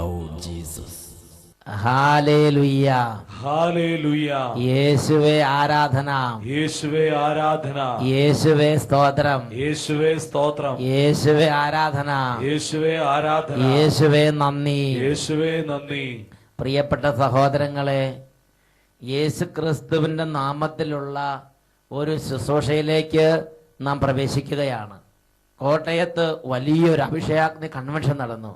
Lord Jesus. Hallelujah, hallelujah. യേശുവേ ആരാധന, യേശുവേ ആരാധന, യേശുവേ സ്തോത്രം, യേശുവേ സ്തോത്രം, യേശുവേ ആരാധന, യേശുവേ ആരാധന, യേശുവേ നന്ദി, യേശുവേ നന്ദി. പ്രിയപ്പെട്ട സഹോദരങ്ങളെ, യേശു ക്രിസ്തുവിന്റെ നാമത്തിലുള്ള ഒരു ശുശ്രൂഷയിലേക്ക് നാം പ്രവേശിക്കുകയാണ്. കോട്ടയത്ത് വലിയൊരു അഭിഷേകാഗ്നി കൺവെൻഷൻ നടന്നു.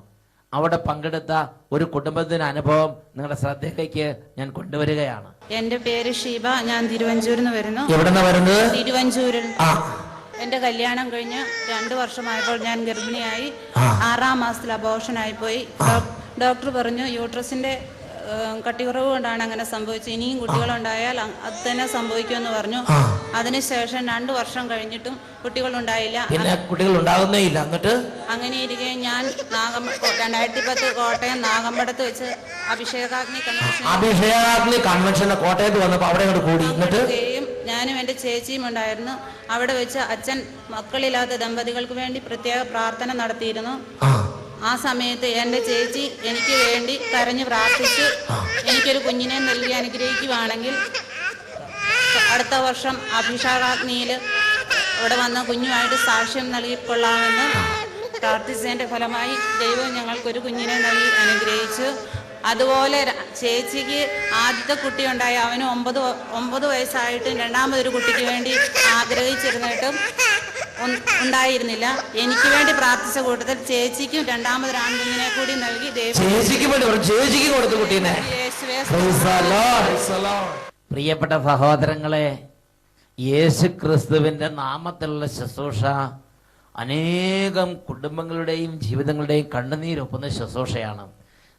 അവിടെ പങ്കെടുത്ത ഒരു കുടുംബത്തിന്റെ അനുഭവം നിങ്ങളുടെ ശ്രദ്ധയിലേക്ക് ഞാൻ കൊണ്ടുവരികയാണ്. എന്റെ പേര് ഷീബ, ഞാൻ തിരുവഞ്ചൂരിൽ നിന്ന് വരുന്നു. എവിടെന്നാ വരുന്നത്? തിരുവഞ്ചൂരിൽ. എന്റെ കല്യാണം കഴിഞ്ഞ് 2 വർഷമായപ്പോൾ ഞാൻ ഗർഭിണിയായി. 6-ാം മാസത്തിൽ അബോർഷൻ ആയിപ്പോയി. ഡോക്ടർ പറഞ്ഞു യൂട്രസിന്റെ കട്ടികുറവ് കൊണ്ടാണ് അങ്ങനെ സംഭവിച്ചത്. ഇനിയും കുട്ടികളുണ്ടായാൽ അത് തന്നെ സംഭവിക്കുമെന്ന് പറഞ്ഞു. അതിനുശേഷം 2 വർഷം കഴിഞ്ഞിട്ടും കുട്ടികളുണ്ടായില്ല. പിന്നെ കുട്ടികൾ ഉണ്ടാകുന്നേ ഇല്ല. എന്നിട്ട് അങ്ങനെ ഇരിക്കെ ഞാൻ 2010 കോട്ടയം നാഗമ്പടത്ത് വെച്ച് അഭിഷേകാഗ്നി കൺവെൻഷൻ കോട്ടയത്ത് വന്നപ്പോൾ അവിടെ കൂടി. എന്നിട്ട് ഞാനും എൻ്റെ ചേച്ചിയും ഉണ്ടായിരുന്നു. അവിടെ വെച്ച് അച്ഛൻ മക്കളില്ലാത്ത ദമ്പതികൾക്ക് വേണ്ടി പ്രത്യേക പ്രാർത്ഥന നടത്തിയിരുന്നു. ആ സമയത്ത് എൻ്റെ ചേച്ചി എനിക്ക് വേണ്ടി കരഞ്ഞു പ്രാർത്ഥിച്ച് എനിക്കൊരു കുഞ്ഞിനെ നൽകി അനുഗ്രഹിക്കുവാണെങ്കിൽ അടുത്ത വർഷം അഭിഷേകാഗ്നിയിൽ ഇവിടെ വന്ന കുഞ്ഞുമായിട്ട് സാക്ഷ്യം നൽകിക്കൊള്ളാമെന്ന് പ്രാർത്ഥിച്ചതിൻ്റെ ഫലമായി ദൈവം ഞങ്ങൾക്കൊരു കുഞ്ഞിനെ നൽകി അനുഗ്രഹിച്ചു. അതുപോലെ ചേച്ചിക്ക് ആദ്യത്തെ കുട്ടി ഉണ്ടായി. അവന് 9 വയസ്സായിട്ടും രണ്ടാമതൊരു കുട്ടിക്ക് വേണ്ടി ആഗ്രഹിച്ചിരുന്നിട്ടും ഉണ്ടായിരുന്നില്ല. എനിക്ക് വേണ്ടി പ്രാർത്ഥിച്ച കൂട്ടത്തിൽ ചേച്ചിക്കും രണ്ടാമതൊരു ആൺകുഞ്ഞിനെ കൂടി നൽകി പ്രിയപ്പെട്ട സഹോദരങ്ങളെ, യേശു ക്രിസ്തുവിന്റെ നാമത്തിലുള്ള ശുശ്രൂഷ അനേകം കുടുംബങ്ങളുടെയും ജീവിതങ്ങളുടെയും കണ്ണുനീരൊപ്പുന്ന ശുശ്രൂഷയാണ്.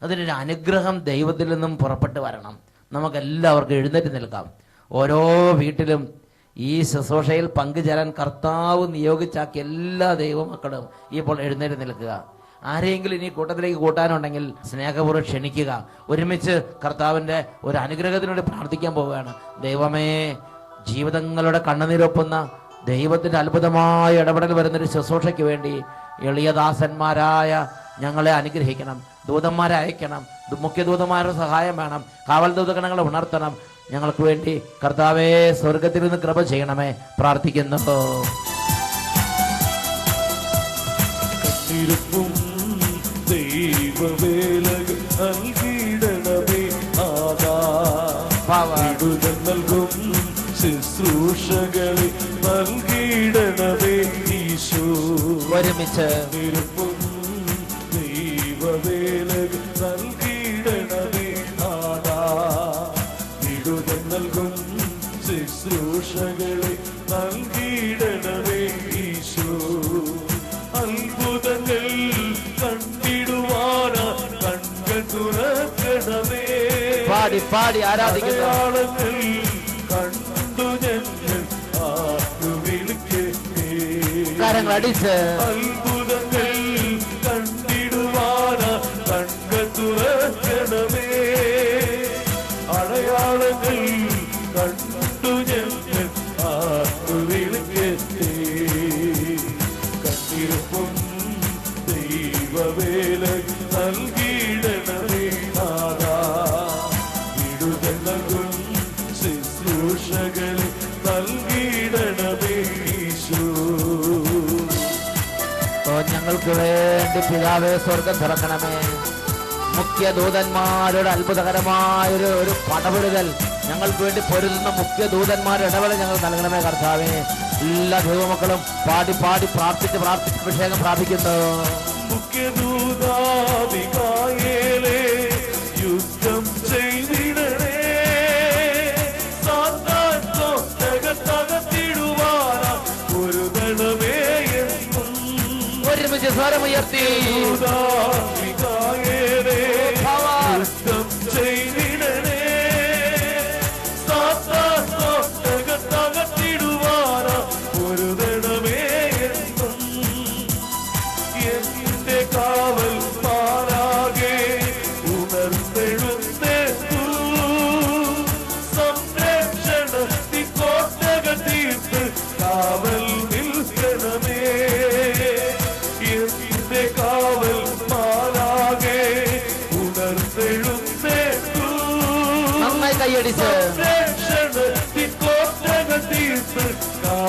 അതിനൊരു അനുഗ്രഹം ദൈവത്തിൽ നിന്നും പുറപ്പെട്ടു വരണം. നമുക്കെല്ലാവർക്കും എഴുന്നേറ്റ് നിൽക്കാം. ഓരോ വീട്ടിലും ഈ ശുശ്രൂഷയിൽ പങ്കുചേരാൻ കർത്താവ് നിയോഗിച്ചാക്കിയ എല്ലാ ദൈവമക്കളും ഇപ്പോൾ എഴുന്നേറ്റ് നിൽക്കുക. ആരെങ്കിലും ഇനി കൂട്ടത്തിലേക്ക് കൂട്ടാനുണ്ടെങ്കിൽ സ്നേഹപൂർവ്വം ക്ഷണിക്കുക. ഒരുമിച്ച് കർത്താവിൻ്റെ ഒരു അനുഗ്രഹത്തിനോട് പ്രാർത്ഥിക്കാൻ പോവുകയാണ്. ദൈവമേ, ജീവിതങ്ങളുടെ കണ്ണുനീരൊപ്പുന്ന ദൈവത്തിൻ്റെ അത്ഭുതമായ ഇടപെടൽ വരുന്നൊരു ശുശ്രൂഷയ്ക്ക് വേണ്ടി എളിയദാസന്മാരായ ഞങ്ങളെ അനുഗ്രഹിക്കണം. ദൂതന്മാരെ അയക്കണം. മുഖ്യദൂതന്മാരുടെ സഹായം വേണം. കാവൽ ദൂതഗണങ്ങളെ ഉണർത്തണം. ഞങ്ങൾക്ക് വേണ്ടി കർത്താവേ, സ്വർഗത്തിൽ നിന്ന് കൃപ ചെയ്യണമേ. പ്രാർത്ഥിക്കുന്നു. ശുശ്രൂഷകളെ നൽകിയിടണമേ ഈശോ. ഒരുമിച്ച് ദൈവവേലകൾ നൽകിയിടണമേ നാഥാ. വിടുതൽ നൽകും ശുശ്രൂഷകളെ നൽകിയിടണമേ ഈശോ. അത്ഭുതങ്ങൾ കണ്ടിടുവാനാ കണ്കൾ തുറക്കണമേ. പാടി പാടി ആരാധിക്കുന്നു. കണ്ടു ഞങ്ങൾ ആർക്കുവിളിക്കേ. കരങ്ങൾ അടിച്ച് അത്ഭുതങ്ങൾ കണ്ടിടുവാനാ കണ്കൾ തുറക്കണമേ. അടയാളങ്ങൾ കണ്ടു ഞങ്ങൾ ആർക്കുവിളിക്കേ. കണ്ടിരുപ്പും ദൈവവേല നൽകിയിടണമേ നാഥാ. വിടുതൽ നൽകും ശുശ്രൂഷകളെ നൽകിയിടണമേ ഈശോ. ഞങ്ങൾക്ക് വേണ്ടി പിതാവേ സ്വർഗം തുറക്കണമേ. മുഖ്യദൂതന്മാരുടെ അത്ഭുതകരമായ ഒരു പടപെടുതൽ ഞങ്ങൾക്ക് വേണ്ടി പൊരുതുന്ന മുഖ്യദൂതന്മാരുടെ ഇടപെടൽ ഞങ്ങൾ നൽകണമേ കർത്താവേ. എല്ലാ ദൈവമക്കളും പാടി പാടി പ്രാർത്ഥിച്ച് അഭിഷേകം പ്രാപിക്കുന്നു. മുഖ്യദൂതാവികായേലേ യുദ്ധം ചെയ്തിടണേ. സാത്താൻ തകർത്തിടുവാനാ ഒരു ദളമേ എന്നും. ഒരുമിച്ച് സ്വരമുയർത്തി വികായേലേ യുദ്ധം ചെയ്തിടണേ. സാത്താൻ തകർത്തിടുവാനാ ഒരു ദളമേ എന്നും. എന്റെ കാവൽ മാറാകെ ഉണർന്നെഴുന്നേറ്റു. സംരക്ഷണ കോട്ടകൾ തീർത്ത് കാവൽ നിൽക്കണമേ. എന്റെ കാവൽ മാറ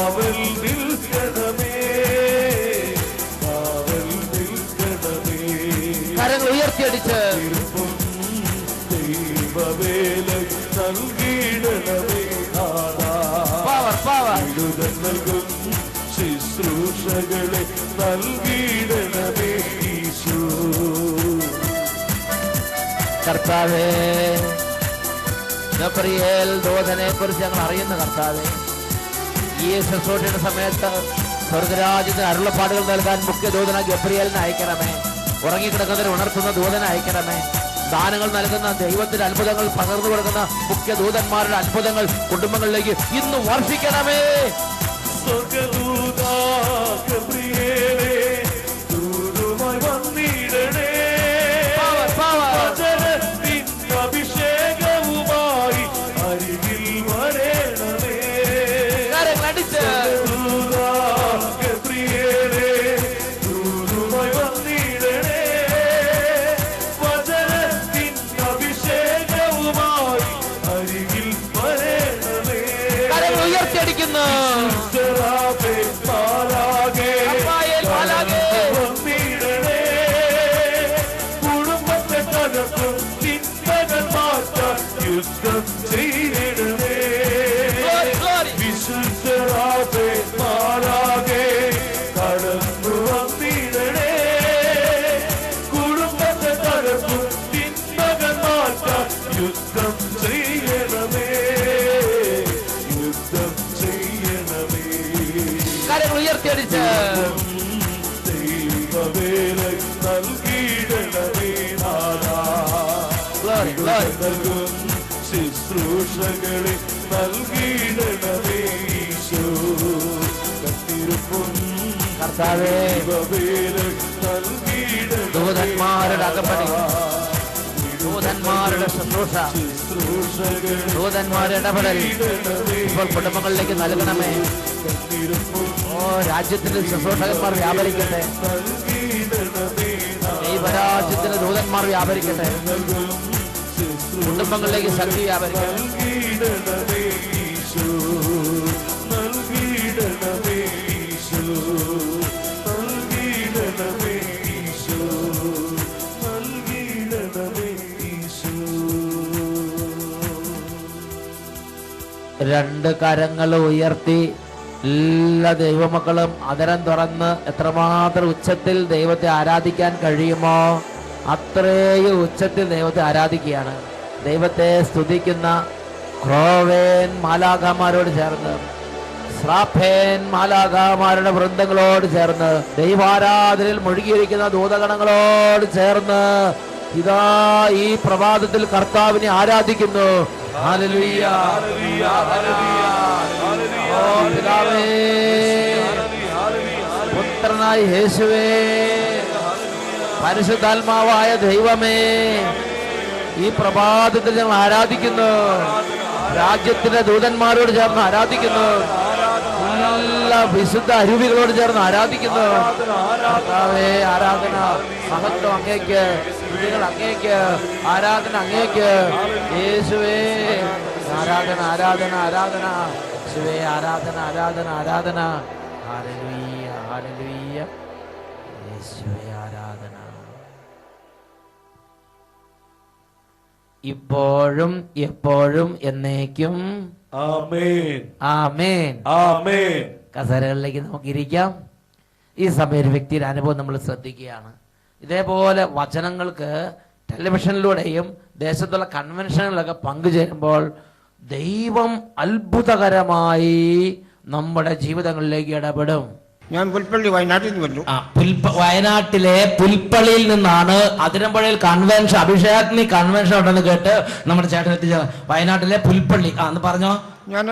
കാവൽ നിൽക്കണമേ, കാവൽ നിൽക്കണമേ. കരങ്ങൾ ഉയർത്തിയടിച്ച് ദൈവവേല നൽകിയിടണമേ നാഥാ. വിടുതൽ നൽകും ശുശ്രൂഷകളെ നൽകിയിടണമേ ഈശോ. കർത്താവേ, ഗബ്രിയേൽ ദൂതനെ കുറിച്ച് ഞങ്ങൾ അറിയുന്ന കർത്താവേ, ഈ ശുശ്രൂഷയുടെ സമയത്ത് സ്വർഗരാജ്യത്തിന് അരുളപ്പാടുകൾ നൽകാൻ മുഖ്യ ദൂതന ഗബ്രിയേലിനെ അയക്കണമേ. ഉറങ്ങിക്കിടക്കുന്നതിന് ഉണർത്തുന്ന ദൂതനെ അയക്കണമേ. ദാനങ്ങൾ നൽകുന്ന ദൈവത്തിന്റെ അത്ഭുതങ്ങൾ പകർന്നു കൊടുക്കുന്ന മുഖ്യ ദൂതന്മാരുടെ അത്ഭുതങ്ങൾ കുടുംബങ്ങളിലേക്ക് ഇന്ന് വർഷിക്കണമേ. സ്വർഗദൂതാ ഗബ്രിയേലേ, ദൂതമായി വന്നിടണേ. വചനത്തിൻ അഭിഷേകവുമായി അരികിൽ വരേണമേ. സ്വർഗദൂതാ ഗബ്രിയേലേ, ദൂതമായി വന്നിടണേ. വചനത്തിൻ അഭിഷേകവുമായി അരികിൽ വരേണമേ. ഉയർത്തിയടിക്കുന്നു കുടുംബത്തെ തകർക്കും ചിന്തകൾ മാറ്റാൻ യുദ്ധം ചെയ്തിടണേ. വിശുദ്ധരാതെ മാറാകെ കടന്നു വന്നിടണേ. കുടുംബത്തെ തകർക്കും ചിന്തകൾ മാറ്റാൻ യുദ്ധം ചെയ്യണമേ, യുദ്ധം ചെയ്യണമേ. ഉയർത്തിയടിച്ച് ദൈവവേല നൽകിയിടണമേ നാഥാ. നൽകും ശുശ്രൂഷകളെ നൽകിയിടണമേ ഈശോ. കത്തിരുപ്പും കർത്താവേ, ദൈവവേല നൽകിയിടണമേ. ദൂതന്മാരുടെ അകമ്പടി, ദൂതന്മാരുടെ ശുശ്രൂഷ, ദൂതന്മാരുടെ ഇടപെടൽ ഇപ്പോൾ കുടുംബങ്ങളിലേക്ക് നൽകണമേ. ഓ, രാജ്യത്തിന്റെ ശുശ്രൂഷകന്മാർ വ്യാപരിക്കട്ടെ. ദൈവരാജ്യത്തിന്റെ ദൂതന്മാർ വ്യാപരിക്കട്ടെ. കുടുംബങ്ങളിലേക്ക് ശക്തി വ്യാപരിക്കട്ടെ. രണ്ട് കരങ്ങൾ ഉയർത്തി എല്ലാ ദൈവമക്കളും അതരം തുറന്ന് എത്രമാത്രം ഉച്ചത്തിൽ ദൈവത്തെ ആരാധിക്കാൻ കഴിയുമോ അത്രയും ഉച്ചത്തിൽ ദൈവത്തെ ആരാധിക്കുകയാണ്. ദൈവത്തെ സ്തുതിക്കുന്ന ക്രോവേൻ മാലാഖമാരോട് ചേർന്ന്, സ്രാഫേൻ മാലാഖമാരുടെ വൃന്ദങ്ങളോട് ചേർന്ന്, ദൈവാരാധനയിൽ മുഴുകിയിരിക്കുന്ന ദൂതഗണങ്ങളോട് ചേർന്ന് ഇതാ ഈ പ്രഭാതത്തിൽ കർത്താവിനെ ആരാധിക്കുന്നു. ഹല്ലേലൂയ, ഓ പിതാവേ, പുത്രനായ യേശുവേ, പരിശുദ്ധാത്മാവായ ദൈവമേ, ഈ പ്രഭാതത്തിൽ ഞങ്ങൾ ആരാധിക്കുന്നു. രാജ്യത്തിന്റെ ദൂതന്മാരോട് ചേർന്ന് ആരാധിക്കുന്നു. എല്ലാ വിശുദ്ധ അരുവികളോട് ചേർന്ന് ആരാധിക്കുന്നു. കർത്താവേ, ആരാധന മഹത്വം അങ്ങേക്ക്, സ്തുതികൾ അങ്ങേക്ക്, ആരാധന അങ്ങേക്ക്. യേശുവേ, ആരാധന ആരാധന ആരാധന. യേശുവേ, ആരാധന ആരാധന ആരാധന. Hallelujah hallelujah. യേശുവേ, ആരാധന. ഇപ്പോഴും എപ്പോഴും എന്നേക്കും ആമേൻ ആമേൻ ആമേൻ. കസേരകളിലേക്ക് നമുക്ക് ഇരിക്കാം. ഈ സമയം ഒരു വ്യക്തിയുടെ അനുഭവം നമ്മൾ ശ്രദ്ധിക്കുകയാണ്. ഇതേപോലെ വചനങ്ങൾക്ക് ടെലിവിഷനിലൂടെയും ദേശത്തുള്ള കൺവെൻഷനുകളിലൊക്കെ പങ്കുചേരുമ്പോൾ ദൈവം അത്ഭുതകരമായി നമ്മുടെ ജീവിതങ്ങളിലേക്ക് ഇടപെടും. ഞാൻ പുൽപ്പള്ളി വയനാട്ടിൽ നിന്ന് വരുന്നു. വയനാട്ടിലെ പുൽപ്പള്ളിയിൽ നിന്നാണ് അതിരമ്പുഴയിൽ കൺവെൻഷൻ, അഭിഷേകാഗ്നി കൺവെൻഷൻ ഉണ്ടെന്ന് കേട്ട് നമ്മുടെ ചേട്ടൻ എത്തിച്ച വയനാട്ടിലെ പുൽപ്പള്ളി. എന്ന് പറഞ്ഞോ. ഞാൻ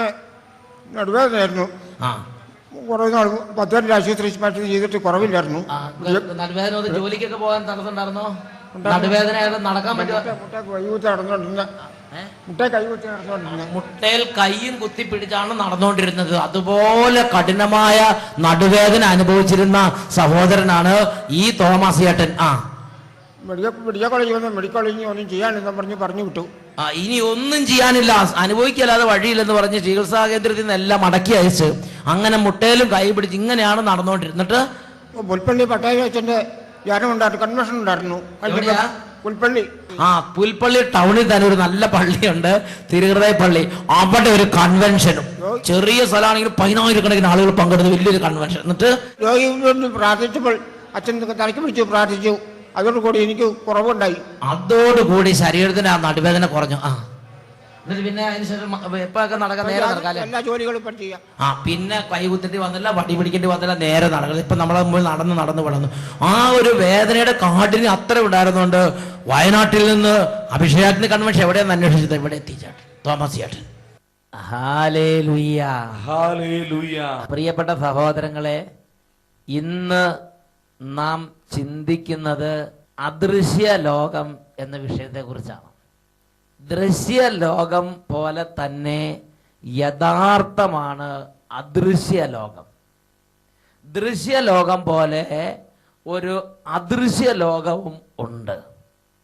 നടുവേദനയായിരുന്നു. കുറേ നാൾ 10 ആശുപത്രി ചെയ്തിട്ട് കുറവില്ലായിരുന്നു. നടുവേദന ജോലിക്കൊക്കെ പോകാൻ തടസ്സമുണ്ടായിരുന്നോ? നടുവേദന നടക്കാൻ പറ്റുമോ? മുട്ടയിൽ കൈയും കുത്തിപ്പിടിച്ചാണ് നടന്നുകൊണ്ടിരുന്നത്. അതുപോലെ കഠിനമായ നടുവേദന അനുഭവിച്ചിരുന്ന സഹോദരനാണ് ഈ തോമസ് ചേട്ടൻ. മെഡിക്കൽ കോളേജിൽ വന്ന് മെഡിക്കൽ കോളേജിൽ ഒന്നും ചെയ്യാനില്ലെന്ന് പറഞ്ഞു വിട്ടു. ഇനി ഒന്നും ചെയ്യാനില്ല, അനുഭവിക്കല്ലാതെ വഴിയില്ലെന്ന് പറഞ്ഞ് ചികിത്സാ കേന്ദ്രത്തിൽ നിന്ന് എല്ലാം മടക്കി അയച്ച് അങ്ങനെ മുട്ടയിലും കൈ പിടിച്ച് ഇങ്ങനെയാണ് നടന്നുകൊണ്ടിരുന്നിട്ട് പുൽപ്പള്ളി പട്ടായ അച്ഛന്റെ ധ്യാനം ഉണ്ടായിരുന്നു, കൺവെൻഷൻ ഉണ്ടായിരുന്നു. പുൽപ്പള്ളി പുൽപ്പള്ളി ടൗണിൽ തന്നെ ഒരു നല്ല പള്ളിയുണ്ട്, തിരുഹൃദയ പള്ളി. അവിടെ ഒരു കൺവെൻഷനും, ചെറിയ സ്ഥലമാണെങ്കിൽ 10,000 ആളുകൾ പങ്കെടുത്ത് വലിയൊരു കൺവെൻഷൻ. എന്നിട്ട് രോഗി പ്രാർത്ഥിച്ചപ്പോൾ അച്ഛൻ തലയ്ക്ക് പിടിച്ചു പ്രാർത്ഥിച്ചു. അതോടുകൂടി എനിക്ക് കുറവുണ്ടായി. അതോടുകൂടി ശരീരത്തിന് ആ നടുവേദന കുറഞ്ഞു. എന്നിട്ട് പിന്നെ അതിനുശേഷം എപ്പൊക്കെ നടക്കാൻ നേരെ നടക്കാല്ലേ, എല്ലാ ജോലികളും ചെയ്യാം. പിന്നെ കൈ കുത്തിട്ട് വന്നില്ല, വടി പിടിക്കേണ്ടി വന്നില്ല, നേരെ നടക്കുന്നത്. ഇപ്പൊ നമ്മളെ മുമ്പിൽ നടന്ന് വളർന്നു. ആ ഒരു വേദനയുടെ കാഠിന്യം അത്ര ഉണ്ടായിരുന്നുകൊണ്ട് വയനാട്ടിൽ നിന്ന് അഭിഷേകത്തിന് കൺവെൻഷൻ എവിടെയെന്ന് അന്വേഷിച്ചത് ഇവിടെ എത്തിച്ചാട്ട് തോമസ് ചേട്ടൻ. Hallelujah, hallelujah. പ്രിയപ്പെട്ട സഹോദരങ്ങളെ, ഇന്ന് നാം ചിന്തിക്കുന്നത് അദൃശ്യ ലോകം എന്ന വിഷയത്തെ കുറിച്ചാണ്. ദൃശ്യ ലോകം പോലെ തന്നെ യഥാർത്ഥമാണ് അദൃശ്യ ലോകം. ദൃശ്യലോകം പോലെ ഒരു അദൃശ്യ ലോകവും ഉണ്ട്.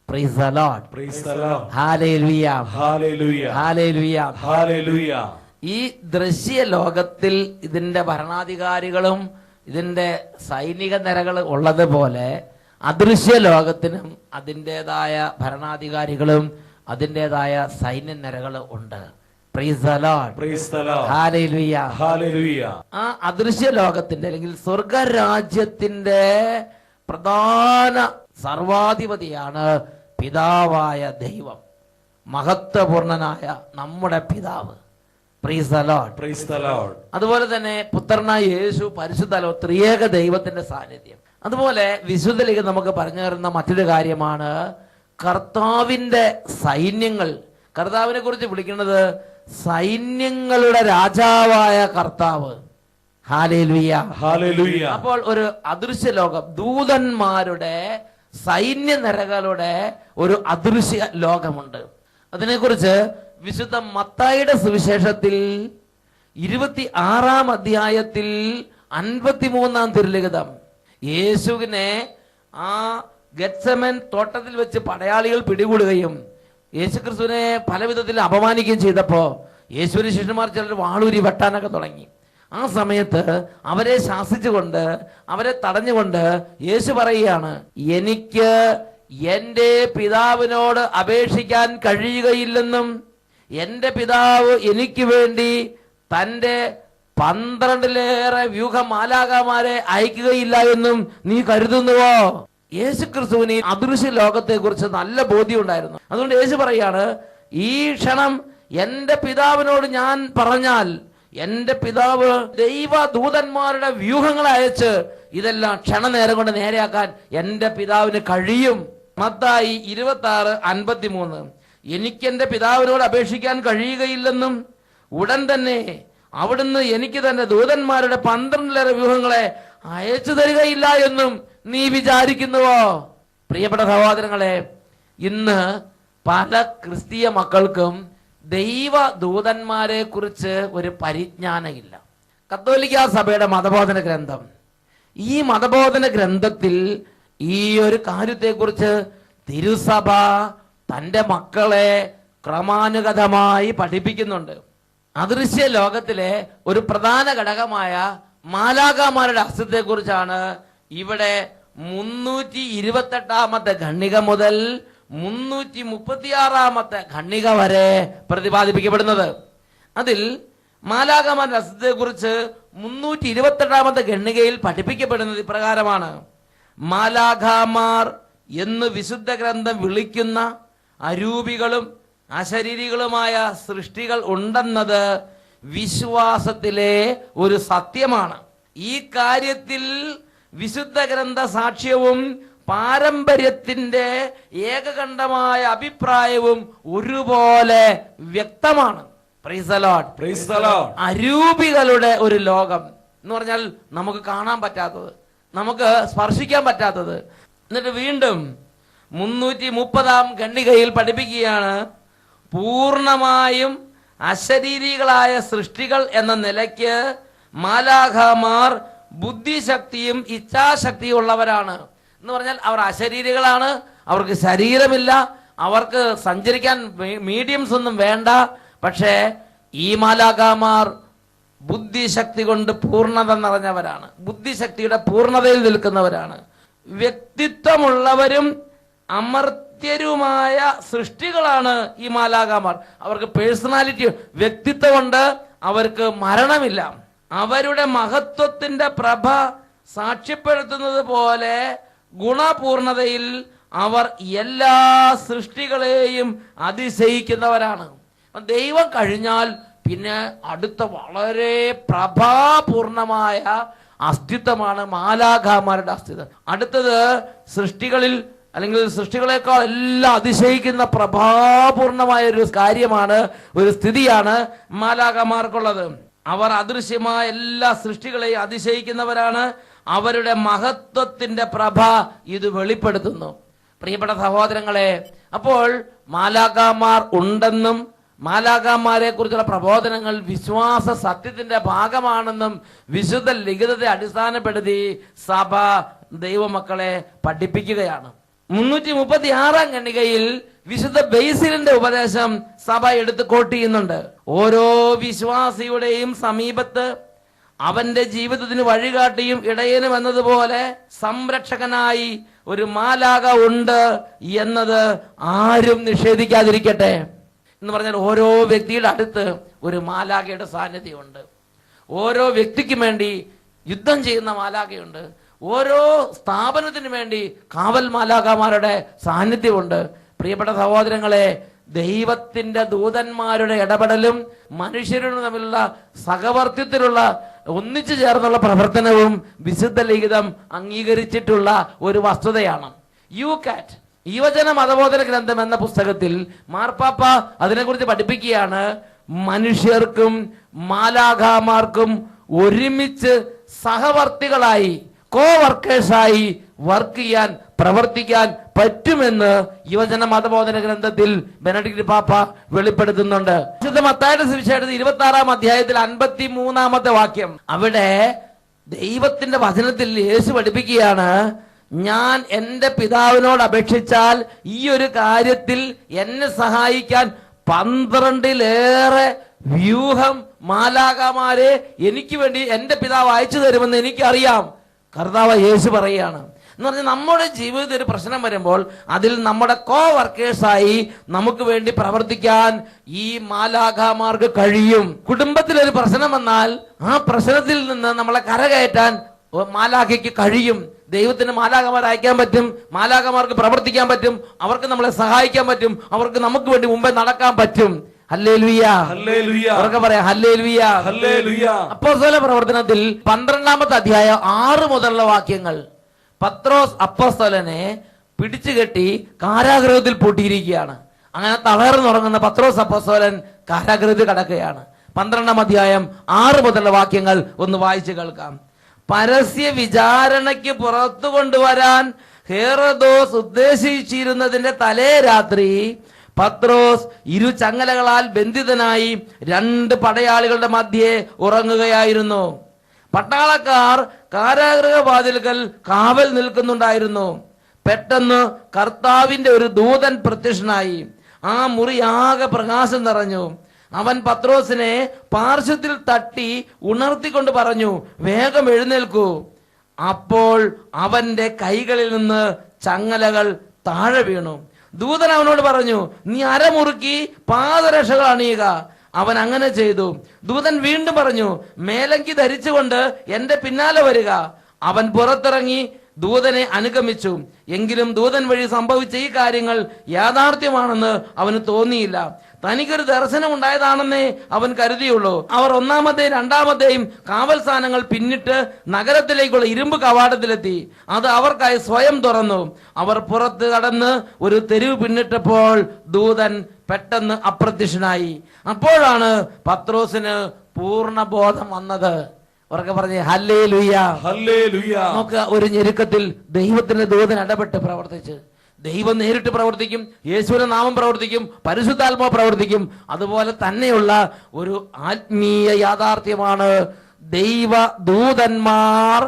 Price the Lord, praise the Lord, hallelujah, hallelujah, hallelujah, hallelujah. ഈ ദൃശ്യ ലോകത്തിൽ ഇതിന്റെ ഭരണാധികാരികളും ഇതിന്റെ സൈനിക നിരകൾ ഉള്ളതുപോലെ അദൃശ്യ ലോകത്തിനും അതിൻ്റെതായ ഭരണാധികാരികളും അതിൻ്റെതായ സൈന്യ നിരകൾ ഉണ്ട്. Price the Lord, praise the Lord, hallelujah, hallelujah. ആ അദൃശ്യ ലോകത്തിന്റെ അല്ലെങ്കിൽ സ്വർഗരാജ്യത്തിന്റെ പ്രധാന സർവാധിപതിയാണ് പിതാവായ ദൈവം, മഹത്വപൂർണനായ നമ്മുടെ പിതാവ്. Price the Lord, praise the Lord. അതുപോലെ തന്നെ പുത്രനായ യേശു, പരിശുദ്ധ ത്രിയേക ദൈവത്തിന്റെ സാന്നിധ്യം. അതുപോലെ വിശുദ്ധ ലേഖനം നമുക്ക് പറഞ്ഞു തരുന്ന മറ്റൊരു കാര്യമാണ് കർത്താവിന്റെ സൈന്യങ്ങൾ. കർത്താവിനെ കുറിച്ച് വിളിക്കുന്നത് സൈന്യങ്ങളുടെ രാജാവായ കർത്താവ്. Hallelujah, hallelujah. അപ്പോൾ ഒരു അദൃശ്യ ലോകം, ദൂതന്മാരുടെ സൈന്യ നിരകളുടെ ഒരു അദൃശ്യ ലോകമുണ്ട്. അതിനെക്കുറിച്ച് വിശുദ്ധ മത്തായിയുടെ സുവിശേഷത്തിൽ 26-ാം അധ്യായത്തിൽ 53-ാം തിരുലിഖിതം, യേശുവിനെ ആ ഗെത്സമൻ തോട്ടത്തിൽ വെച്ച് പടയാളികൾ പിടികൂടുകയും യേശുക്രിസ്തുവിനെ പല വിധത്തിൽ അപമാനിക്കുകയും ചെയ്തപ്പോ യേശുവിന് ശിഷ്യന്മാർ ചിലർ വാളൂരി വെട്ടാനൊക്കെ തുടങ്ങി. ആ സമയത്ത് അവരെ ശാസിച്ചുകൊണ്ട് അവരെ തടഞ്ഞുകൊണ്ട് യേശു പറയുകയാണ്, എനിക്ക് എന്റെ പിതാവിനോട് അപേക്ഷിക്കാൻ കഴിയുകയില്ലെന്നും എന്റെ പിതാവ് എനിക്ക് വേണ്ടി തന്റെ 12-ലേറെ വ്യൂഹമാലാകമാരെ അയക്കുകയില്ല എന്നും നീ കരുതുന്നുവോ? യേശുക്രിസ്തുവിന് അദൃശ്യ ലോകത്തെ കുറിച്ച് നല്ല ബോധ്യം ഉണ്ടായിരുന്നു. അതുകൊണ്ട് യേശു പറയാണ്, ഈ ക്ഷണം എന്റെ പിതാവിനോട് ഞാൻ പറഞ്ഞാൽ എന്റെ പിതാവ് ദൈവദൂതന്മാരുടെ വ്യൂഹങ്ങൾ അയച്ച് ഇതെല്ലാം ക്ഷണനേരം കൊണ്ട് നേരെയാക്കാൻ എന്റെ പിതാവിന് കഴിയും. മത്തായി 26:53, എനിക്ക് എന്റെ പിതാവിനോട് അപേക്ഷിക്കാൻ കഴിയുകയില്ലെന്നും ഉടൻ തന്നെ അവിടുന്ന് എനിക്ക് തന്റെ ദൂതന്മാരുടെ 12-ലേറെ വ്യൂഹങ്ങളെ അയച്ചു തരികയില്ല എന്നും നീ വിചാരിക്കുന്നുവോ? പ്രിയപ്പെട്ട സഹോദരങ്ങളെ, ഇന്ന് പല ക്രിസ്തീയ മക്കൾക്കും ദൈവദൂതന്മാരെ കുറിച്ച് ഒരു പരിജ്ഞാനമില്ല. കത്തോലിക്ക സഭയുടെ മതബോധന ഗ്രന്ഥം, ഈ മതബോധന ഗ്രന്ഥത്തിൽ ഈ ഒരു കാര്യത്തെക്കുറിച്ച് തിരുസഭ തൻ്റെ മക്കളെ ക്രമാനുഗതമായി പഠിപ്പിക്കുന്നുണ്ട്. അദൃശ്യ ലോകത്തിലെ ഒരു പ്രധാന ഘടകമായ മാലാഖമാരുടെ അസ്തിത്വത്തെക്കുറിച്ചാണ് ഇവിടെ 328-ാമത്തെ ഖണ്ഡിക മുതൽ 336-ാമത്തെ ഖണ്ഡിക വരെ പ്രതിപാദിപ്പിക്കപ്പെടുന്നത്. അതിൽ മാലാഖമാരുടെ അസ്തിത്വത്തെക്കുറിച്ച് 328-ാമത്തെ ഖണ്ഡികയിൽ പഠിപ്പിക്കപ്പെടുന്നത് ഇപ്രകാരമാണ്: മാലാഖമാർ എന്ന് വിശുദ്ധ ഗ്രന്ഥം വിളിക്കുന്ന അരൂപികളും അശരീരികളുമായ സൃഷ്ടികൾ ഉണ്ടെന്നത് വിശ്വാസത്തിലെ ഒരു സത്യമാണ്. ഈ കാര്യത്തിൽ വിശുദ്ധ ഗ്രന്ഥ സാക്ഷ്യവും പാരമ്പര്യത്തിന്റെ ഏകകണ്ഠമായ അഭിപ്രായവും ഒരുപോലെ വ്യക്തമാണ്. Praise the Lord, praise the Lord. അരൂപികളുടെ ഒരു ലോകം എന്ന് പറഞ്ഞാൽ നമുക്ക് കാണാൻ പറ്റാത്തത്, നമുക്ക് സ്പർശിക്കാൻ പറ്റാത്തത്. എന്നിട്ട് വീണ്ടും 330-ാം ഖണ്ഡികയിൽ പഠിപ്പിക്കുകയാണ്, പൂർണ്ണമായും അശരീരികളായ സൃഷ്ടികൾ എന്ന നിലയ്ക്ക് മാലാഖമാർ ബുദ്ധിശക്തിയും ഇച്ഛാശക്തിയും ഉള്ളവരാണ്. എന്ന് പറഞ്ഞാൽ അവർ അശരീരികളാണ്, അവർക്ക് ശരീരമില്ല, അവർക്ക് സഞ്ചരിക്കാൻ മീഡിയംസ് ഒന്നും വേണ്ട. പക്ഷേ ഈ മാലാഖമാർ ബുദ്ധിശക്തി കൊണ്ട് പൂർണ്ണത നിറഞ്ഞവരാണ്, ബുദ്ധിശക്തിയുടെ പൂർണ്ണതയിൽ നിൽക്കുന്നവരാണ്. വ്യക്തിത്വമുള്ളവരും അമർത്യരുമായ സൃഷ്ടികളാണ് ഈ മാലാഖമാർ. അവർക്ക് പേഴ്സണാലിറ്റി, വ്യക്തിത്വമുണ്ട്, അവർക്ക് മരണമില്ല. അവരുടെ മഹത്വത്തിന്റെ പ്രഭ സാക്ഷ്യപ്പെടുത്തുന്നത് പോലെ ഗുണപൂർണതയിൽ അവർ എല്ലാ സൃഷ്ടികളെയും അതിശയിക്കുന്നവരാണ്. ദൈവം കഴിഞ്ഞാൽ പിന്നെ അടുത്ത വളരെ പ്രഭാപൂർണമായ അസ്തിത്വമാണ് മാലാഖമാരുടെ അസ്തിത്വം. അടുത്തത് സൃഷ്ടികളിൽ അല്ലെങ്കിൽ സൃഷ്ടികളെക്കാൾ എല്ലാം അതിശയിക്കുന്ന പ്രഭാപൂർണമായ ഒരു കാര്യമാണ്, ഒരു സ്ഥിതിയാണ് മാലാഖമാർക്കുള്ളത്. അവർ അദൃശ്യമായ എല്ലാ സൃഷ്ടികളെയും അതിശയിക്കുന്നവരാണ്. അവരുടെ മഹത്വത്തിന്റെ പ്രഭ ഇത് വെളിപ്പെടുത്തുന്നു. പ്രിയപ്പെട്ട സഹോദരങ്ങളെ, അപ്പോൾ മാലാഖമാർ ഉണ്ടെന്നും മാലാഖമാരെ കുറിച്ചുള്ള പ്രബോധനങ്ങൾ വിശ്വാസ സത്യത്തിന്റെ ഭാഗമാണെന്നും വിശുദ്ധ ലിഖിതത്തെ അടിസ്ഥാനപ്പെടുത്തി സഭ ദൈവമക്കളെ പഠിപ്പിക്കുകയാണ്. 336 ഖണ്ഡികയിൽ വിശുദ്ധ ബേസിലിന്റെ ഉപദേശം സഭ എടുത്ത് കോട്ട് ചെയ്യുന്നുണ്ട്. ഓരോ വിശ്വാസിയുടെയും സമീപത്ത് അവന്റെ ജീവിതത്തിന് വഴികാട്ടിയും ഇടയനും എന്നതുപോലെ സംരക്ഷകനായി ഒരു മാലാഖ ഉണ്ട് എന്നത് ആരും നിഷേധിക്കാതിരിക്കട്ടെ. എന്ന് പറഞ്ഞാൽ ഓരോ വ്യക്തിയുടെ അടുത്ത് ഒരു മാലാഖയുടെ സാന്നിധ്യമുണ്ട്. ഓരോ വ്യക്തിക്കും വേണ്ടി യുദ്ധം ചെയ്യുന്ന മാലാഖയുണ്ട്. ഓരോ സ്ഥാപനത്തിനു വേണ്ടി കാവൽ മാലാഖമാരുടെ സാന്നിധ്യമുണ്ട്. പ്രിയപ്പെട്ട സഹോദരങ്ങളെ, ദൈവത്തിന്റെ ദൂതന്മാരുടെ ഇടപെടലും മനുഷ്യരും തമ്മിലുള്ള സഹവർത്തിത്വത്തിലുള്ള ഒന്നിച്ചു ചേർന്നുള്ള പ്രവർത്തനവും വിശുദ്ധ ലിഖിതം അംഗീകരിച്ചിട്ടുള്ള ഒരു വസ്തുതയാണ്. യുകാറ്റ് യുവജന മതബോധന ഗ്രന്ഥം എന്ന പുസ്തകത്തിൽ മാർപ്പാപ്പ അതിനെക്കുറിച്ച് പഠിപ്പിക്കുകയാണ്. മനുഷ്യർക്കും മാലാഖമാർക്കും ഒരുമിച്ച് സഹവർത്തികളായി, കോവർക്കേഴ്സായി വർക്ക് ചെയ്യാൻ, പ്രവർത്തിക്കാൻ പറ്റുമെന്ന് യുവജന മതബോധന ഗ്രന്ഥത്തിൽ ബെനഡിക്ട് പാപ്പ വെളിപ്പെടുത്തുന്നുണ്ട്. വിശുദ്ധ മത്തായിയുടെ സുവിശേഷത്തിൽ 26-ാം അധ്യായത്തിൽ 53-ാമത്തെ വാക്യം, അവിടെ ദൈവത്തിന്റെ വചനത്തിൽ യേശു പഠിപ്പിക്കുകയാണ്, ഞാൻ എൻ്റെ പിതാവിനോട് അപേക്ഷിച്ചാൽ ഈ ഒരു കാര്യത്തിൽ എന്നെ സഹായിക്കാൻ 12-ലേറെ വ്യൂഹം മാലാഖമാരെ എനിക്ക് വേണ്ടി എൻ്റെ പിതാവ് അയച്ചു തരുമെന്ന് എനിക്കറിയാം. കർത്താവ് യേശു പറയുകയാണ്. എന്ന് പറഞ്ഞാൽ നമ്മുടെ ജീവിതത്തിൽ ഒരു പ്രശ്നം വരുമ്പോൾ അതിൽ നമ്മുടെ കോവർക്കേഴ്സായി നമുക്ക് വേണ്ടി പ്രവർത്തിക്കാൻ ഈ മാലാഖമാർക്ക് കഴിയും. കുടുംബത്തിലൊരു പ്രശ്നം വന്നാൽ ആ പ്രശ്നത്തിൽ നിന്ന് നമ്മളെ കരകയറ്റാൻ മാലാഖയ്ക്ക് കഴിയും. ദൈവത്തിന് മാലാഖമാർ അയക്കാൻ പറ്റും, മാലാഖമാർക്ക് പ്രവർത്തിക്കാൻ പറ്റും, അവർക്ക് നമ്മളെ സഹായിക്കാൻ പറ്റും, അവർക്ക് നമുക്ക് വേണ്ടി മുമ്പേ നടക്കാൻ പറ്റും. Hallelujah, hallelujah. അവർക്ക് പറയാം ഹല്ലേലൂയ, ഹല്ലേലൂയ. അപ്പോസ്തല പ്രവർത്തനത്തിൽ 12-ാമത്തെ അധ്യായം 6 മുതലുള്ള വാക്യങ്ങൾ, പത്രോസ് അപ്പോസ്തലനെ പിടിച്ചുകെട്ടി കാരാഗൃഹത്തിൽ പൂട്ടിയിരിക്കുകയാണ്. അങ്ങനെ തളർന്നുറങ്ങുന്ന പത്രോസ് അപ്പോസ്തലൻ കാരാഗൃഹത്തിൽ കിടക്കുകയാണ്. 12-ാം അധ്യായം 6 മുതലുള്ള വാക്യങ്ങൾ ഒന്ന് വായിച്ചു കേൾക്കാം. പരസ്യ വിചാരണയ്ക്ക് പുറത്തു കൊണ്ടുവരാൻ ഹെറോദോസ് ഉദ്ദേശിച്ചിരുന്നതിന്റെ തലേ രാത്രി പത്രോസ് ഇരുചങ്ങലകളാൽ ബന്ധിതനായി 2 പടയാളികളുടെ മധ്യേ ഉറങ്ങുകയായിരുന്നു. പട്ടാളക്കാർ കാരാഗൃഹവാതിൽക്കൽ കാവൽ നിൽക്കുന്നുണ്ടായിരുന്നു. പെട്ടെന്ന് കർത്താവിന്റെ ഒരു ദൂതൻ പ്രത്യക്ഷനായി. ആ മുറി ആകെ പ്രകാശം നിറഞ്ഞു. അവൻ പത്രോസിനെ പാർശ്വത്തിൽ തട്ടി ഉണർത്തിക്കൊണ്ട് പറഞ്ഞു, വേഗം എഴുന്നേൽക്കൂ. അപ്പോൾ അവന്റെ കൈകളിൽ നിന്ന് ചങ്ങലകൾ താഴെ വീണു. ദൂതൻ അവനോട് പറഞ്ഞു, നീ അരമുറുക്കി പാദരക്ഷകൾ അണിയുക. അവൻ അങ്ങനെ ചെയ്തു. ദൂതൻ വീണ്ടും പറഞ്ഞു, മേലങ്കി ധരിച്ചുകൊണ്ട് എന്റെ പിന്നാലെ വരിക. അവൻ പുറത്തിറങ്ങി ദൂതനെ അനുഗമിച്ചു. എങ്കിലും ദൂതൻ വഴി സംഭവിച്ച ഈ കാര്യങ്ങൾ യാഥാർത്ഥ്യമാണെന്ന് അവന് തോന്നിയില്ല. തനിക്കൊരു ദർശനം ഉണ്ടായതാണെന്നേ അവൻ കരുതിയുള്ളൂ. അവർ 1-ാമത്തെയും 2-ാമത്തെയും കാവൽ സ്ഥാനങ്ങൾ പിന്നിട്ട് നഗരത്തിലേക്കുള്ള ഇരുമ്പ് കവാടത്തിലെത്തി. അത് അവർക്കായി സ്വയം തുറന്നു. അവർ പുറത്ത് കടന്ന് ഒരു തെരുവ് പിന്നിട്ടപ്പോൾ ദൂതൻ പെട്ടെന്ന് അപ്രത്യക്ഷനായി. അപ്പോഴാണ് പത്രോസിന് പൂർണ്ണ ബോധം വന്നത്. ഉറക്കെ പറഞ്ഞേ ഹല്ലേലൂയ, ഹല്ലേലൂയ. നമുക്ക് ഒരു ഞെരുക്കത്തിൽ ദൈവത്തിന്റെ ദൂതൻ ഇടപെട്ട് പ്രവർത്തിച്ച്, ദൈവം നേരിട്ട് പ്രവർത്തിക്കും, യേശുവിന്റെ നാമം പ്രവർത്തിക്കും, പരിശുദ്ധാത്മാവ് പ്രവർത്തിക്കും. അതുപോലെ തന്നെയുള്ള ഒരു ആത്മീയ യാഥാർത്ഥ്യമാണ് ദൈവദൂതന്മാർ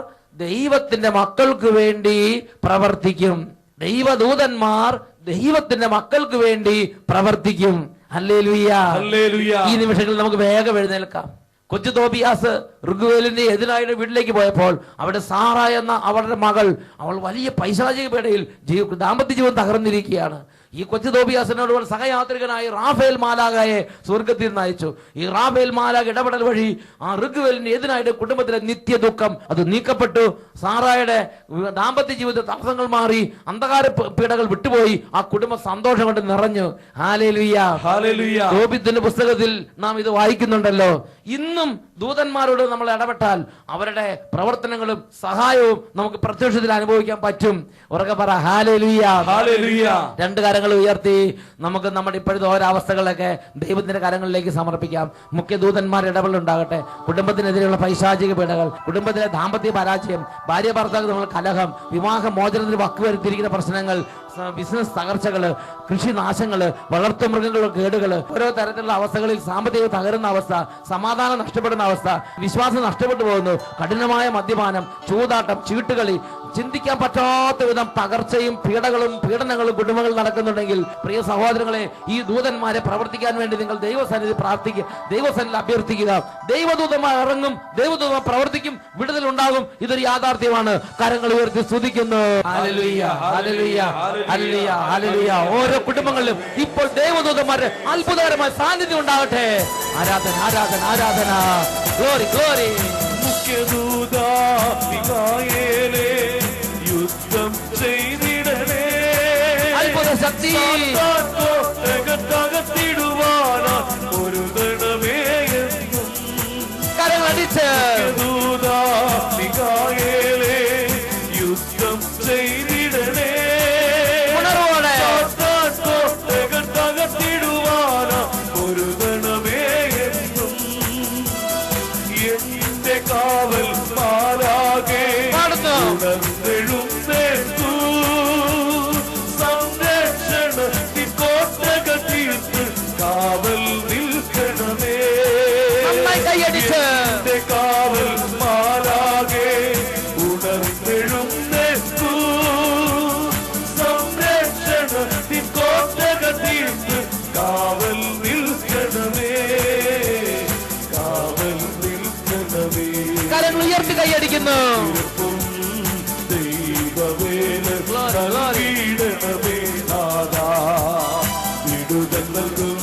ദൈവത്തിന്റെ മക്കൾക്ക് വേണ്ടി പ്രവർത്തിക്കും. ദൈവദൂതന്മാർ ദൈവത്തിന്റെ മക്കൾക്ക് വേണ്ടി പ്രവർത്തിക്കും. ഹല്ലേലൂയ. ഹല്ലേലൂയ. ഈ നിമിഷങ്ങളിൽ നമുക്ക് വേഗം എഴുന്നേൽക്കാം. കൊച്ചു തോബിയാസ് ഋഗ്വേലിന്റെ എതിരായുടെ വീട്ടിലേക്ക് പോയപ്പോൾ അവിടെ സാറ എന്ന അവളുടെ മകൾ, അവൾ വലിയ പൈശാചിക പേടയിൽ ദാമ്പത്യ ജീവിതം തകർന്നിരിക്കുകയാണ്. ഈ കൊച്ചു തോബിയാസിനോട് സഹയാത്രികനായി റാഫേൽ മാലാഖയെ സ്വർഗത്തിൽ നിന്ന് അയച്ചു. ഈ റാഫേൽ മാലാഖ ഇടപെടൽ വഴി ആ ഋഗ്വേലിന്റെ എതിരായുടെ കുടുംബത്തിലെ നിത്യ ദുഃഖം അത് നീക്കപ്പെട്ടു. സാറായുടെ ദാമ്പത്യ ജീവിത തടസ്സങ്ങൾ മാറി, അന്ധകാര പീഡകൾ വിട്ടുപോയി, ആ കുടുംബം സന്തോഷം കൊണ്ട് നിറഞ്ഞു. ഹല്ലേലൂയ. ഹല്ലേലൂയ. തോബിത്തിന്റെ പുസ്തകത്തിൽ നാം ഇത് വായിക്കുന്നുണ്ടല്ലോ. ഇന്നും ദൂതന്മാരോട് നമ്മൾ ഇടപെട്ടാൽ അവരുടെ പ്രവർത്തനങ്ങളും സഹായവും നമുക്ക് പ്രത്യക്ഷത്തിൽ അനുഭവിക്കാൻ പറ്റും. ഉറക്കെ പറ ഹല്ലേലൂയ. ഹല്ലേലൂയ. രണ്ട് കരങ്ങൾ ഉയർത്തി നമുക്ക് നമ്മുടെ ഇപ്പോഴത്തെ ഓരോ അവസ്ഥകളൊക്കെ ദൈവത്തിന്റെ കരങ്ങളിലേക്ക് സമർപ്പിക്കാം. മുഖ്യ ദൂതന്മാരുടെ ഇടപെടലുണ്ടാകട്ടെ. കുടുംബത്തിനെതിരെയുള്ള പൈശാചിക പീഡകൾ, കുടുംബത്തിലെ ദാമ്പത്യ പരാജയം, ഭാര്യ ഭർത്താവ് നമ്മൾ കലഹം, വിവാഹ മോചനത്തിന് വക്കുവരുത്തിയിരിക്കുന്ന പ്രശ്നങ്ങൾ, ബിസിനസ് തകർച്ചകള്, കൃഷി നാശങ്ങള്, വളർത്തുമൃഗങ്ങളുടെ കേടുകള്, ഓരോ തരത്തിലുള്ള അവസ്ഥകളിൽ സാമ്പത്തിക തകരുന്ന അവസ്ഥ, സമാധാനം നഷ്ടപ്പെടുന്ന അവസ്ഥ, വിശ്വാസം നഷ്ടപ്പെട്ടു പോകുന്നു, കഠിനമായ മദ്യപാനം, ചൂതാട്ടം, ചീട്ടുകളി, ചിന്തിക്കാൻ പറ്റാത്ത വിധം തകർച്ചയും പീഡനങ്ങളും കുടുംബങ്ങളിൽ നടക്കുന്നുണ്ടെങ്കിൽ പ്രിയ സഹോദരങ്ങളെ, ഈ ദൂതന്മാരെ പ്രവർത്തിക്കാൻ വേണ്ടി നിങ്ങൾ ദൈവസന്നിധി പ്രാർത്ഥിക്കുക, ദൈവസന്നിധി അഭ്യർത്ഥിക്കുക. ദൈവദൂതന്മാർ ഇറങ്ങും, ദൈവദൂതന്മാർ പ്രവർത്തിക്കും, വിടുതലുണ്ടാകും. ഇതൊരു യാഥാർത്ഥ്യമാണ്. കരങ്ങൾ ഉയർത്തി സ്തുതിക്കുന്നു. Hallelujah, hallelujah, hallelujah, hallelujah. ഓരോ കുടുംബങ്ങളിലും ഇപ്പോൾ ദൈവദൂതന്മാരുടെ അത്ഭുതകരമായ സാന്നിധ്യം ഉണ്ടാകട്ടെ. ആരാധന, ആരാധന, ആരാധന. Glory, glory. മുഖ്യദൂതാ മിഖായേലേ, യുദ്ധം ചെയ്തിടണേ. അത്ഭുത ശക്തി തകർത്തിടുവാനാ ഒരു ഗണമേ എന്നും. കരങ്ങളടിച്ച് ദൂതാ മിഖായേലേ, യുദ്ധം ചെയ്തിടണേ. ഉണർവോടെ തകർത്തിടുവാനാ ഒരു ഗണമേ എന്നും. എന്റെ കാവൽ മാലാഖേ, ഉണർന്നെഴുന്നേൽക്കൂ. സംരക്ഷണത്തിൻ കോട്ടകൾ തീർത്ത് കാവൽ നിൽക്കണമേ. കൈയടിച്ച് എന്റെ കാവൽ മാലാഖേ, ഉണർന്നെഴുന്നേൽക്കൂ. സംരക്ഷണത്തിൻ കോട്ടകൾ തീർത്ത് കാവൽ നിൽക്കണമേ. കാവൽ നിൽക്കണമേ. കരങ്ങൾ ഉയർത്തി കൈയടിക്കുന്നു. ദൈവവേല നൽകിയിടണമേ നാഥാ. വിടുതൽ നൽകും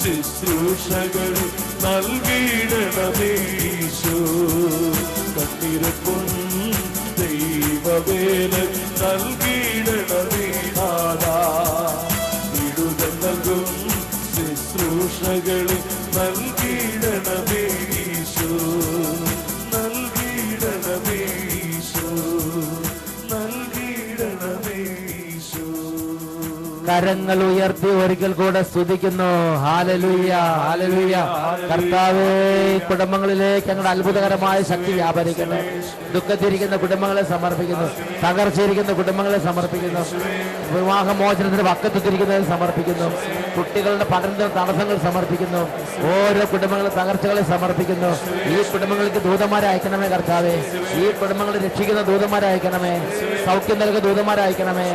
ശുശ്രൂഷകൾ നൽകിയിടണമേ ഈശോ. കണ്ണിരപ്പും ദൈവവേല നൽകിയിടണമേ നാഥാ. വിടുതൽ നൽകും ശുശ്രൂഷകൾ നൽകിയിടണമേ ഈശോ. നൽകിയിടണമേ ഈശോ. നൽകിയിടണമേ ഈശോ. കരങ്ങൾ ഉയർത്തി ഒരിക്കൽ കൂടെ സ്തുതിക്കുന്നു. Hallelujah, hallelujah. കർത്താവേ, കുടുംബങ്ങളിലേക്ക് ഞങ്ങളുടെ അത്ഭുതകരമായ ശക്തി വ്യാപരിക്കട്ടെ. ദുഃഖത്തിരിക്കുന്ന കുടുംബങ്ങളെ സമർപ്പിക്കുന്നു, തകർച്ചയിരിക്കുന്ന കുടുംബങ്ങളെ സമർപ്പിക്കുന്നു, വിവാഹമോചനത്തിന് വക്കത്തിരിക്കുന്നതിന് സമർപ്പിക്കുന്നു, കുട്ടികളുടെ പഠനത്തിന് തടസ്സങ്ങൾ സമർപ്പിക്കുന്നു, ഓരോ കുടുംബങ്ങളുടെ തകർച്ചകളെ സമർപ്പിക്കുന്നു. ഈ കുടുംബങ്ങൾക്ക് ദൂതന്മാരെ അയക്കണമേ കർത്താവേ. ഈ കുടുംബങ്ങളെ രക്ഷിക്കുന്ന ദൂതന്മാരെ അയക്കണമേ. സൗഖ്യം നൽകുന്ന ദൂതന്മാരെ അയക്കണമേ.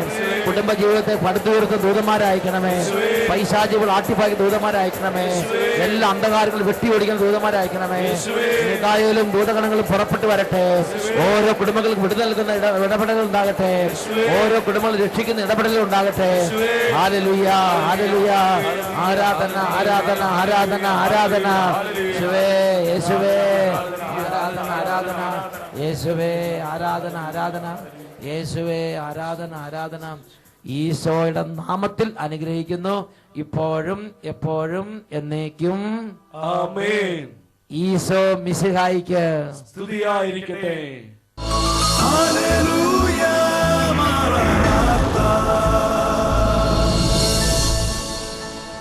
കുടുംബ ജീവിതത്തെ പടുത്തുയർത്തുന്ന ദൂതന്മാരെ അയക്കണമേ. പൈശാചികൾ ആട്ടിപ്പാക്കി ദൂതന്മാരെ അയക്കണമേ. എല്ലാ അന്ധകാരങ്ങളും വെട്ടിയോടിക്കുന്ന ദൂതന്മാരെ അയക്കണമേ. മിഖായേലും ഭൂതഗണങ്ങളും പുറപ്പെട്ടു വരട്ടെ. ഓരോ കുടുംബങ്ങൾക്ക് വിടുതൽ നൽകുന്ന ഇടപെടലുകൾ ഉണ്ടാകട്ടെ. ഓരോ കുടുംബങ്ങൾ രക്ഷിക്കുന്ന ഇടപെടലുകൾ ഉണ്ടാകട്ടെ. Hallelujah, hallelujah. ആരാധന, ആരാധന, ആരാധന, ആരാധന. യേശുവേ, യേശുവേ, ആരാധന, ആരാധന. യേശുവേ, ആരാധന, ആരാധന. യേശുവേ, ആരാധന, ആരാധന. ഈശോയുടെ നാമത്തിൽ അനുഗ്രഹിക്കുന്നു, ഇപ്പോഴും എപ്പോഴും എന്നേക്കും. ആമേൻ. ഈശോ മിശിഹായിക്ക് സ്തുതിയായിരിക്കട്ടെ.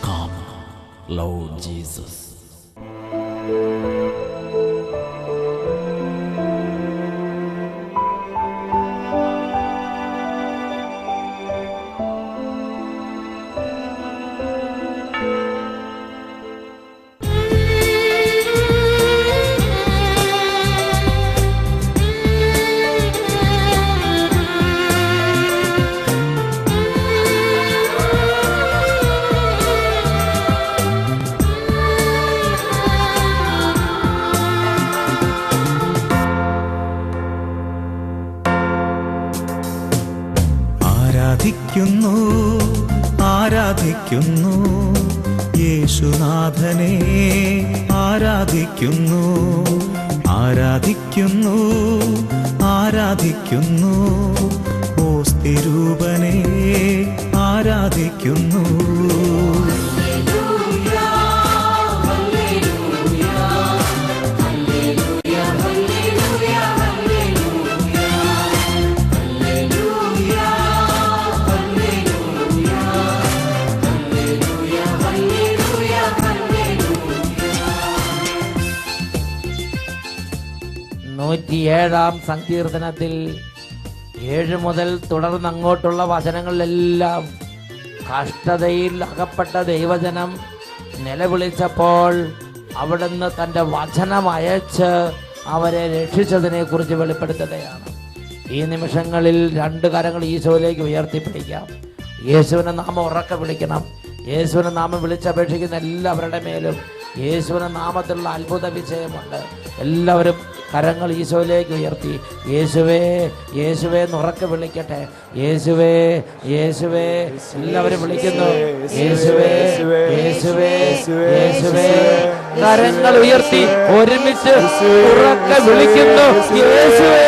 Come, Lord Jesus. ആരാധിക്കുന്നു ആരാധിക്കുന്നു യേശുനാഥനെ ആരാധിക്കുന്നു ആരാധിക്കുന്നു ആരാധിക്കുന്നു ഓസ്തിരൂപനെ ആരാധിക്കുന്നു. നൂറ്റിയേഴാം സങ്കീർത്തനത്തിൽ 7 മുതൽ തുടർന്ന് അങ്ങോട്ടുള്ള വചനങ്ങളിലെല്ലാം കഷ്ടതയിൽ അകപ്പെട്ട ദൈവജനം നിലവിളിച്ചപ്പോൾ അവിടുന്ന് തൻ്റെ വചനം അയച്ച് അവരെ രക്ഷിച്ചതിനെ കുറിച്ച് വെളിപ്പെടുത്തുകയാണ്. ഈ നിമിഷങ്ങളിൽ 2 കരങ്ങൾ ഈശോയിലേക്ക് ഉയർത്തിപ്പിടിക്കാം. യേശുവിനെ നാമം ഉറക്കെ വിളിക്കണം. യേശുവിനെ നാമം വിളിച്ചപേക്ഷിക്കുന്ന എല്ലാവരുടെ മേലും യേശുവിന്റെ നാമത്തിലുള്ള അത്ഭുത വിജയമുണ്ട്. എല്ലാവരും കരങ്ങൾ ഈശോയിലേക്ക് ഉയർത്തി യേശുവേ യേശുവേ എന്ന് ഉറക്കെ വിളിക്കട്ടെ. യേശുവേ യേശുവേ എല്ലാവരും വിളിക്കുന്നു. യേശുവേ യേശുവേ യേശുവേ കരങ്ങൾ ഉയർത്തി ഒരുമിച്ച് ഉറക്കെ വിളിക്കുന്നു. യേശുവേ